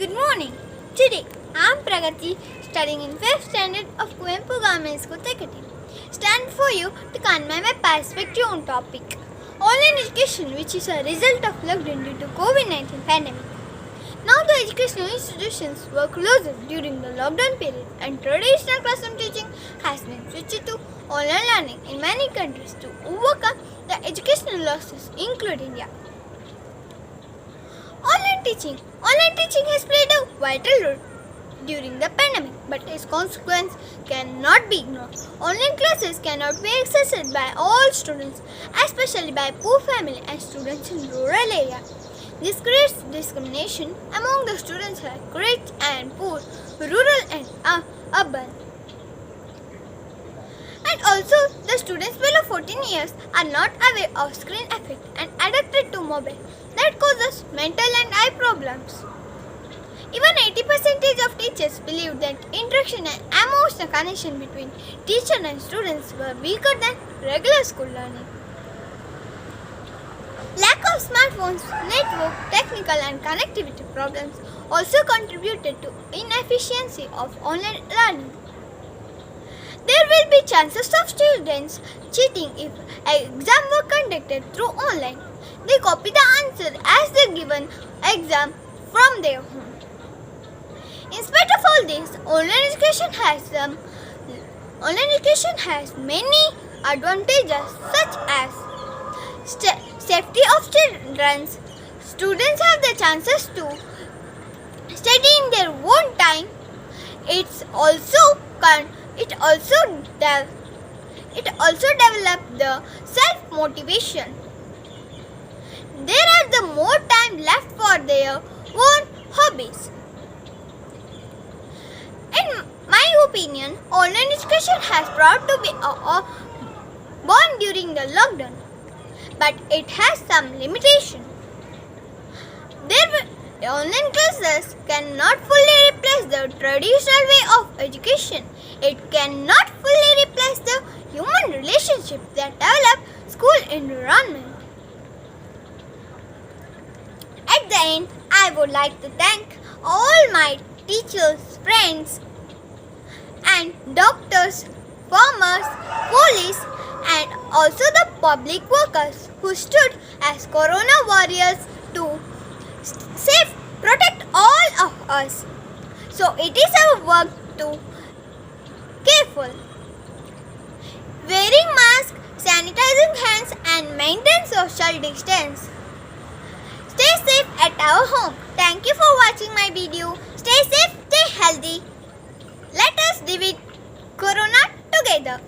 Good morning. Today, I am Pragathi, studying in 5th standard of Kavana Government School, Pragathi. Stand for you to convey my perspective on topic online education, which is a result of lockdown due to COVID-19 pandemic. Now the educational institutions were closed during the lockdown period, and traditional classroom teaching has been switched to online learning in many countries to overcome the educational losses, including India. Online teaching has played a vital role during the pandemic, but its consequence cannot be ignored. Online classes cannot be accessed by all students, especially by poor families and students in rural areas. This creates discrimination among the students like rich and poor, rural and urban. And also, the students below 14 years are not aware of screen effect and addicted to mobile. That causes mental and eye problems. Even 80% of teachers believe that interaction and emotional connection between teacher and students were weaker than regular school learning. Lack of smartphones, network, technical and connectivity problems also contributed to inefficiency of online learning. There will be chances of students cheating if exams were conducted through online. They copy the answer as the given exam from their home. In spite of all this, online education has many advantages such as safety of children. Students have the chances to study in their own time. It also develops the self-motivation. There are the more time left for their own hobbies. In my opinion, online education has proved to be born during the lockdown, but it has some limitation. Online classes cannot fully replace the traditional way of education. It cannot fully replace the human relationships that develop school environment. At the end, I would like to thank all my teachers, friends, and doctors, farmers, police, and also the public workers who stood as corona warriors to protect all of us. So it is our work to careful. Wearing masks, sanitizing hands, and maintain social distance. Stay safe at our home. Thank you for watching my video. Stay safe, stay healthy. Let us defeat Corona together.